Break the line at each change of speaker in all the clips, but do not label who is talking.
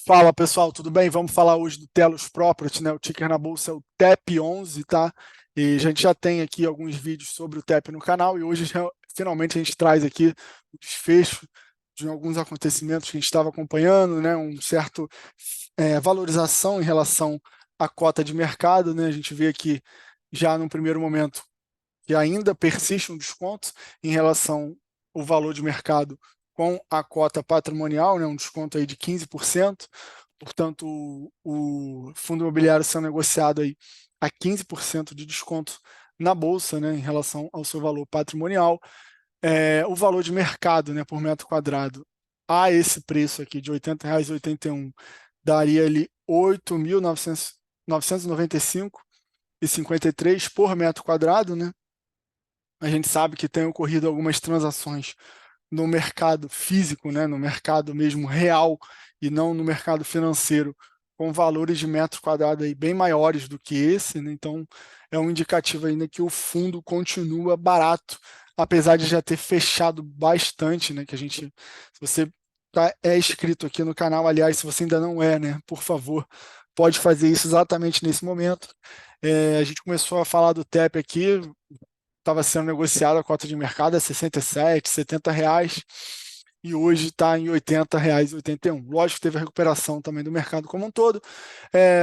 Fala pessoal, tudo bem? Vamos falar hoje do Telos Property, né? O ticker na bolsa é o TEP11, tá? E a gente já tem aqui alguns vídeos sobre o TEP no canal e hoje finalmente a gente traz aqui o desfecho de alguns acontecimentos que a gente estava acompanhando, né? Um certo valorização em relação à cota de mercado, né? A gente vê aqui já no primeiro momento que ainda persiste um desconto em relação ao valor de mercado com a cota patrimonial, né, um desconto aí de 15%, portanto, o fundo imobiliário sendo negociado aí a 15% de desconto na bolsa, né, em relação ao seu valor patrimonial. O valor de mercado, né, por metro quadrado a esse preço aqui de R$ 80,81 daria ali 8.995,53 por metro quadrado, né? A gente sabe que tem ocorrido algumas transações no mercado físico, né, no mercado mesmo real e não no mercado financeiro, com valores de metro quadrado aí bem maiores do que esse, né? Então é um indicativo ainda que o fundo continua barato, apesar de já ter fechado bastante, né? Que a gente, se você é inscrito aqui no canal, aliás, se você ainda não é, né, por favor, pode fazer isso exatamente nesse momento. A gente começou a falar do TEP aqui, estava sendo negociado a cota de mercado a 67, R$ 70, e hoje está em R$ 80,81. Lógico que teve a recuperação também do mercado como um todo.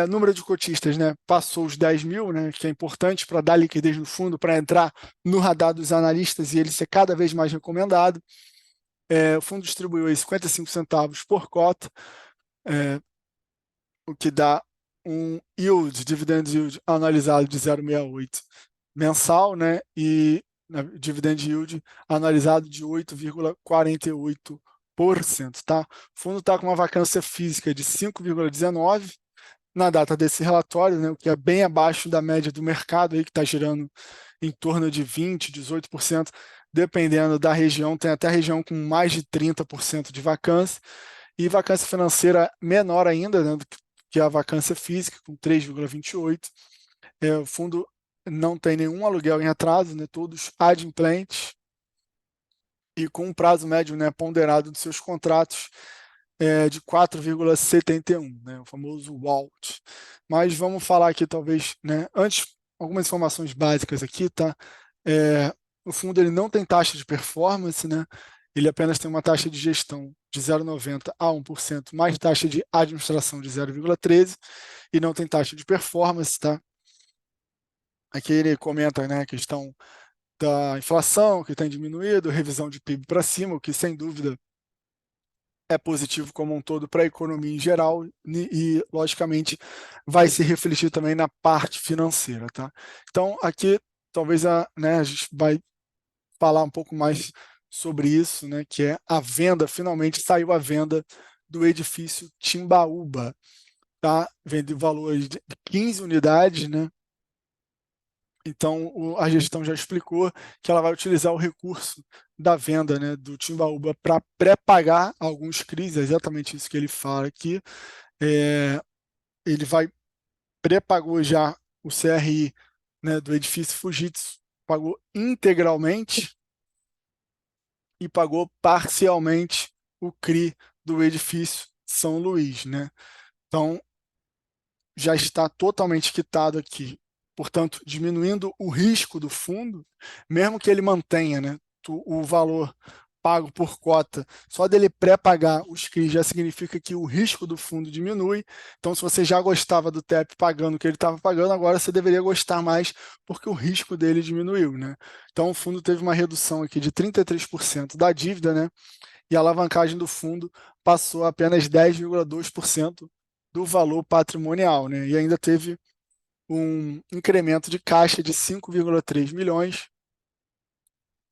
Número de cotistas, né, passou os 10 mil, né, que é importante para dar liquidez no fundo, para entrar no radar dos analistas e ele ser cada vez mais recomendado. O fundo distribuiu aí 55 centavos por cota, o que dá um yield, dividend yield analisado de 0,68 mensal, né? E dividend yield analisado de 8,48%, tá? O fundo está com uma vacância física de 5,19 na data desse relatório, né? O que é bem abaixo da média do mercado aí, que está girando em torno de 20, 18%, dependendo da região. Tem até região com mais de 30% de vacância. E vacância financeira menor ainda, né, do que a vacância física, com 3,28. O fundo não tem nenhum aluguel em atraso, né, todos adimplentes, e com um prazo médio, né, ponderado dos seus contratos de 4,71, né, o famoso WALT. Mas vamos falar aqui, talvez, né, antes, algumas informações básicas aqui, tá? O fundo ele não tem taxa de performance, né? Ele apenas tem uma taxa de gestão de 0,90 a 1%, mais taxa de administração de 0,13 e não tem taxa de performance, tá? Aqui ele comenta, né, a questão da inflação, que tem diminuído, revisão de PIB para cima, o que sem dúvida é positivo como um todo para a economia em geral e, logicamente, vai se refletir também na parte financeira, tá? Então, aqui, talvez a gente vai falar um pouco mais sobre isso, né, que é a venda, finalmente saiu a venda do edifício Timbaúba, tá? Vende o valor de 15 unidades, né? Então, a gestão já explicou que ela vai utilizar o recurso da venda, né, do Timbaúba para pré-pagar alguns CRIs, é exatamente isso que ele fala aqui. Ele vai pré-pagou já o CRI, né, do edifício Fujitsu, pagou integralmente e pagou parcialmente o CRI do edifício São Luís, né? Então, já está totalmente quitado aqui. Portanto, diminuindo o risco do fundo, mesmo que ele mantenha, né, o valor pago por cota, só dele pré-pagar os CRIs já significa que o risco do fundo diminui. Então, se você já gostava do TEP pagando o que ele estava pagando, agora você deveria gostar mais porque o risco dele diminuiu, né? Então, o fundo teve uma redução aqui de 33% da dívida, né? E a alavancagem do fundo passou a apenas 10,2% do valor patrimonial, né? E ainda teve um incremento de caixa de 5,3 milhões,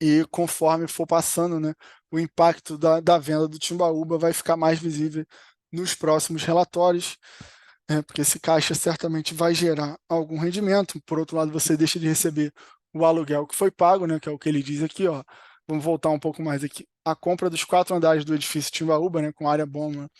e conforme for passando, né, o impacto da venda do Timbaúba vai ficar mais visível nos próximos relatórios, né, porque esse caixa certamente vai gerar algum rendimento. Por outro lado, você deixa de receber o aluguel que foi pago, né, que é o que ele diz aqui, ó. Vamos voltar um pouco mais aqui. A compra dos 4 andares do edifício Timbaúba, né, com área bomba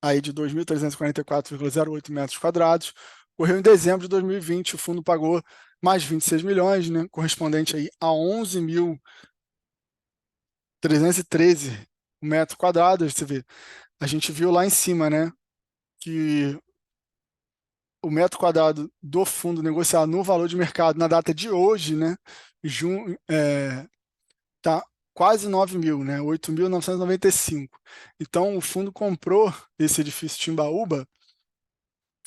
aí de 2.344,08 metros quadrados, ocorreu em dezembro de 2020. O fundo pagou mais 26 milhões, né, correspondente aí a 11.313 metros quadrados. Você vê, a gente viu lá em cima, né, que o metro quadrado do fundo negociado no valor de mercado na data de hoje, né, tá quase 9 mil, né, 8.995. Então, o fundo comprou esse edifício Timbaúba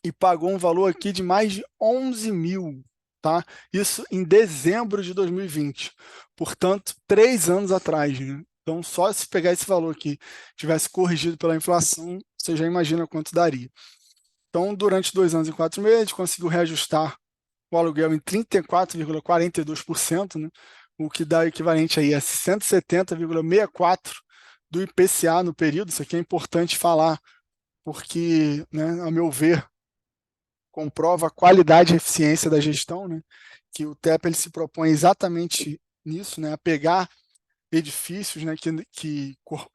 e pagou um valor aqui de mais de 11 mil, tá? Isso em dezembro de 2020. Portanto, 3 anos atrás, né? Então, só se pegar esse valor aqui, tivesse corrigido pela inflação, você já imagina quanto daria. Então, durante 2 anos e 4 meses, conseguiu reajustar o aluguel em 34,42%, né? O que dá equivalente aí a 170,64% do IPCA no período. Isso aqui é importante falar, porque, né, a meu ver, comprova a qualidade e eficiência da gestão, né? Que o TEP ele se propõe exatamente nisso, né? A pegar edifícios, né?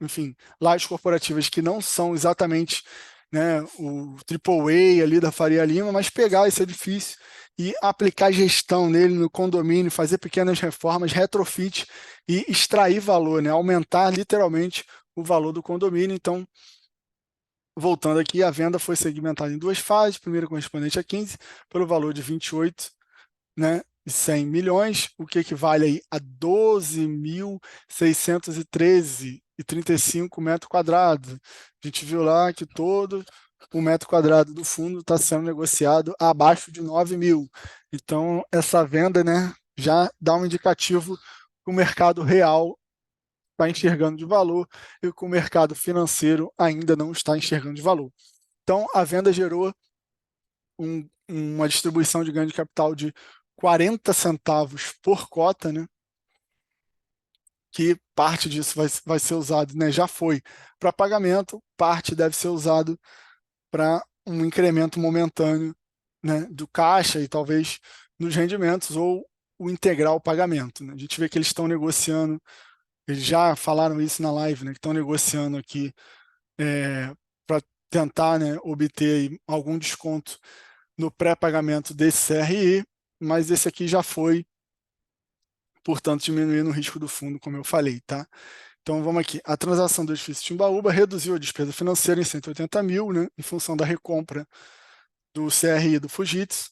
Enfim, lajes corporativas que não são exatamente, né, o AAA ali da Faria Lima, mas pegar esse edifício e aplicar gestão nele no condomínio, fazer pequenas reformas, retrofit e extrair valor, né? Aumentar literalmente o valor do condomínio. Então, voltando aqui, a venda foi segmentada em duas fases, primeiro correspondente a 15, pelo valor de 28, né, e 100 milhões, o que equivale aí a 12.613,35 metros quadrados. A gente viu lá que todo o metro quadrado do fundo está sendo negociado abaixo de 9 mil. Então, essa venda, né, já dá um indicativo que o mercado real está enxergando de valor e que o mercado financeiro ainda não está enxergando de valor. Então, a venda gerou uma distribuição de ganho de capital de 40 centavos por cota, né? Que parte disso vai ser usado, né? Já foi para pagamento, parte deve ser usado para um incremento momentâneo, né, do caixa e talvez nos rendimentos ou o integral pagamento, né? A gente vê que eles estão negociando, eles já falaram isso na live, né? Que estão negociando aqui para tentar, né, obter algum desconto no pré-pagamento desse CRI, mas esse aqui já foi, portanto, diminuindo o risco do fundo, como eu falei, tá? Então vamos aqui. A transação do edifício Timbaúba reduziu a despesa financeira em 180 mil, né, em função da recompra do CRI do Fujitsu,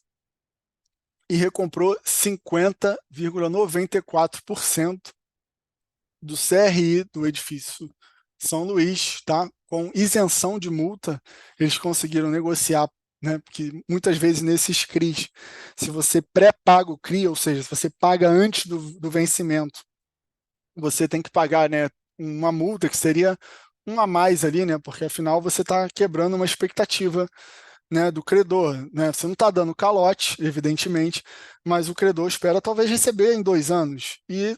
e recomprou 50,94% do CRI do edifício São Luís, tá? Com isenção de multa, eles conseguiram negociar, né? Porque muitas vezes nesses CRIs, se você pré-paga o CRI, ou seja, se você paga antes do vencimento, você tem que pagar, né, uma multa que seria um a mais ali, né? Porque afinal você está quebrando uma expectativa, né, do credor, né? Você não está dando calote, evidentemente, mas o credor espera talvez receber em 2 anos e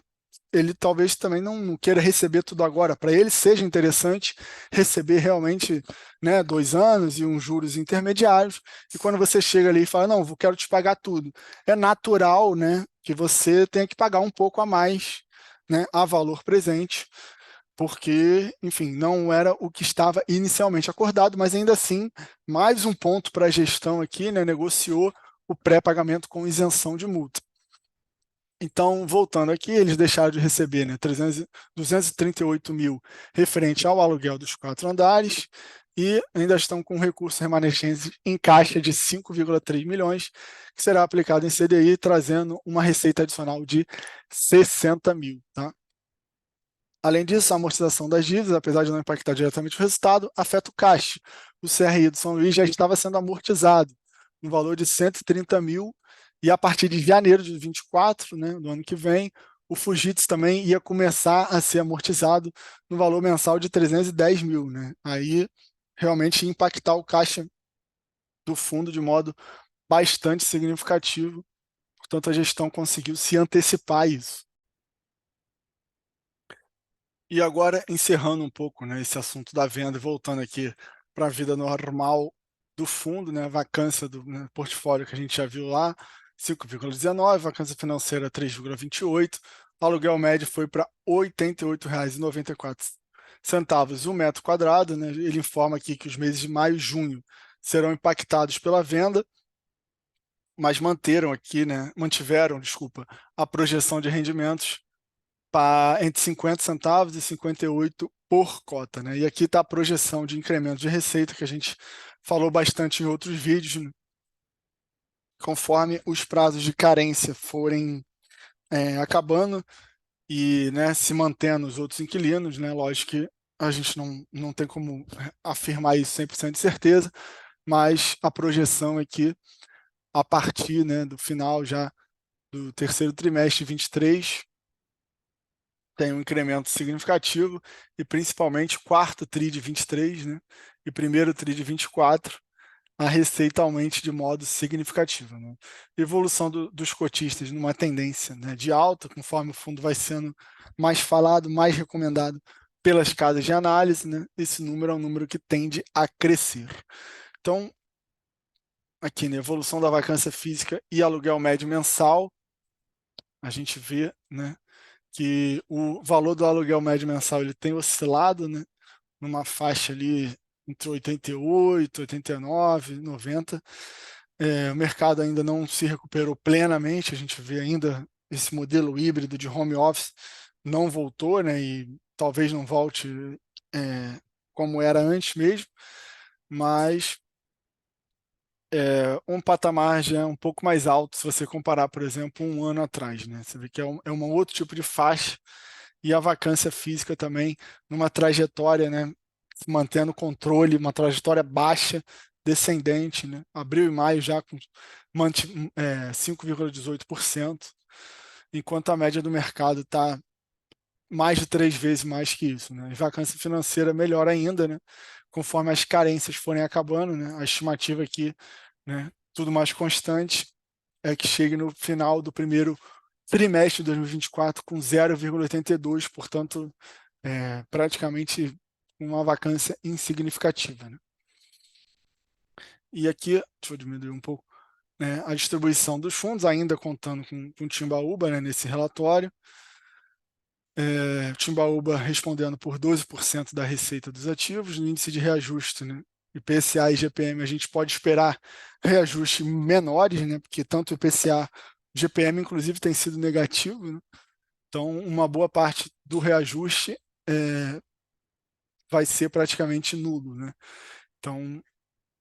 ele talvez também não queira receber tudo agora. Para ele seja interessante receber realmente, né, 2 anos e uns juros intermediários. E quando você chega ali e fala, não, eu quero te pagar tudo, é natural, né, que você tenha que pagar um pouco a mais, né, a valor presente, porque, enfim, não era o que estava inicialmente acordado, mas ainda assim, mais um ponto para a gestão aqui, né, negociou o pré-pagamento com isenção de multa. Então, voltando aqui, eles deixaram de receber, né, 238 mil referente ao aluguel dos 4 andares e ainda estão com recursos remanescentes em caixa de 5,3 milhões, que será aplicado em CDI, trazendo uma receita adicional de 60 mil. Tá? Além disso, a amortização das dívidas, apesar de não impactar diretamente o resultado, afeta o caixa. O CRI do São Luís já estava sendo amortizado, no valor de 130 mil, e a partir de janeiro de 24, né, do ano que vem, o Fujitsu também ia começar a ser amortizado no valor mensal de 310 mil. Né? Aí realmente ia impactar o caixa do fundo de modo bastante significativo, portanto a gestão conseguiu se antecipar a isso. E agora, encerrando um pouco, né, esse assunto da venda e voltando aqui para a vida normal do fundo, né, a vacância do, né, portfólio que a gente já viu lá, 5,19, vacância financeira 3,28, o aluguel médio foi para R$ 88,94 o metro quadrado. Né, ele informa aqui que os meses de maio e junho serão impactados pela venda, mas mantiveram, desculpa, a projeção de rendimentos entre 50 centavos e 58 por cota, né? E aqui está a projeção de incremento de receita que a gente falou bastante em outros vídeos, né? Conforme os prazos de carência forem acabando e, né, se mantendo os outros inquilinos, né? Lógico que a gente não tem como afirmar isso 100% de certeza, mas a projeção é que a partir, né, do final já do terceiro trimestre de 23 tem um incremento significativo e principalmente quarto TRI de 23, né, e primeiro TRI de 24, a receita aumente de modo significativo, né? Evolução dos cotistas numa tendência, né, de alta, conforme o fundo vai sendo mais falado, mais recomendado pelas casas de análise, né? Esse número é um número que tende a crescer. Então, aqui, né, evolução da vacância física e aluguel médio mensal, a gente vê, né, que o valor do aluguel médio mensal ele tem oscilado, né, numa faixa ali entre 88, 89, 90. O mercado ainda não se recuperou plenamente, a gente vê ainda esse modelo híbrido de home office não voltou, né, e talvez não volte como era antes mesmo, mas um patamar já um pouco mais alto se você comparar, por exemplo, um ano atrás, né? Você vê que é um outro tipo de faixa e a vacância física também numa trajetória, né, mantendo controle, uma trajetória baixa, descendente, né? Abril e maio já com 5,18%, enquanto a média do mercado está mais de 3 vezes mais que isso, né? E vacância financeira melhor ainda, né? Conforme as carências forem acabando, né? A estimativa aqui, né, tudo mais constante, é que chegue no final do primeiro trimestre de 2024 com 0,82, portanto, praticamente uma vacância insignificativa, né? E aqui, deixa eu diminuir um pouco, né, a distribuição dos fundos, ainda contando com Timbaúba, né, nesse relatório. Timbaúba respondendo por 12% da receita dos ativos, no índice de reajuste, né, IPCA e GPM, a gente pode esperar reajustes menores, né, porque tanto o IPCA, o GPM, inclusive, tem sido negativo, né? Então, uma boa parte do reajuste vai ser praticamente nulo, né? Então,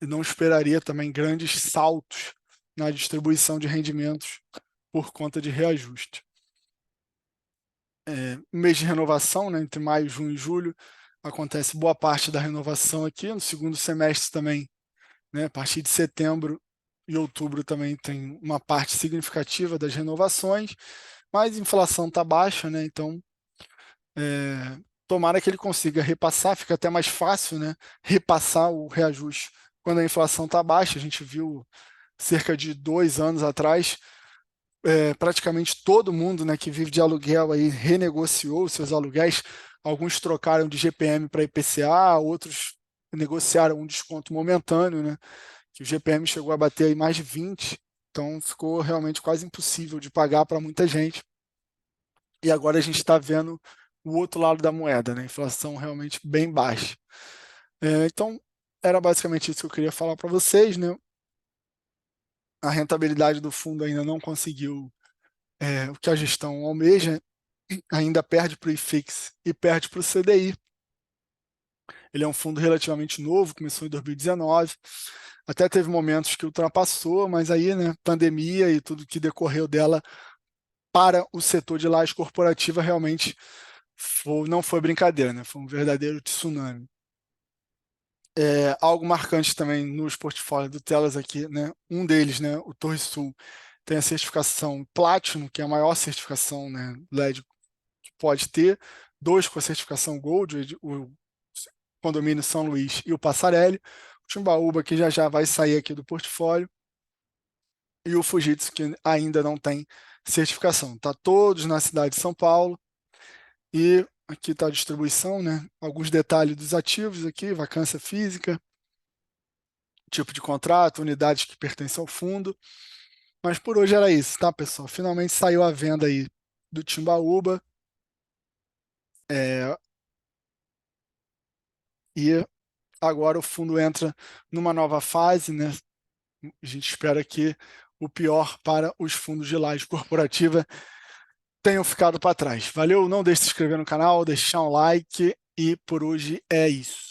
eu não esperaria também grandes saltos na distribuição de rendimentos por conta de reajuste. Mês de renovação, né, entre maio, junho e julho, acontece boa parte da renovação aqui. No segundo semestre também, né, a partir de setembro e outubro também tem uma parte significativa das renovações, mas a inflação está baixa, né, então tomara que ele consiga repassar, fica até mais fácil, né, repassar o reajuste quando a inflação está baixa. A gente viu cerca de 2 anos atrás, praticamente todo mundo, né, que vive de aluguel aí renegociou seus aluguéis. Alguns trocaram de GPM para IPCA, outros negociaram um desconto momentâneo, né, que o GPM chegou a bater aí mais de 20, então ficou realmente quase impossível de pagar para muita gente. E agora a gente está vendo o outro lado da moeda, né, inflação realmente bem baixa. Então, era basicamente isso que eu queria falar para vocês, né? A rentabilidade do fundo ainda não conseguiu o que a gestão almeja, ainda perde para o IFIX e perde para o CDI. Ele é um fundo relativamente novo, começou em 2019, até teve momentos que ultrapassou, mas aí, né, pandemia e tudo que decorreu dela para o setor de laje corporativa realmente não foi brincadeira, né? Foi um verdadeiro tsunami. Algo marcante também nos portfólios do Telas aqui, né? Um deles, né, o Torre Sul, tem a certificação Platinum, que é a maior certificação, né, LED que pode ter, dois com a certificação Gold, o Condomínio São Luís e o Passarelli, o Timbaúba, que já já vai sair aqui do portfólio, e o Fujitsu, que ainda não tem certificação. Tá todos na cidade de São Paulo, e aqui está a distribuição, né? Alguns detalhes dos ativos aqui, vacância física, tipo de contrato, unidades que pertencem ao fundo. Mas por hoje era isso, tá, pessoal? Finalmente saiu a venda aí do Timbaúba. E agora o fundo entra numa nova fase, né? A gente espera que o pior para os fundos de laje corporativa tenham ficado para trás. Valeu, não deixe de se inscrever no canal, deixar um like e por hoje é isso.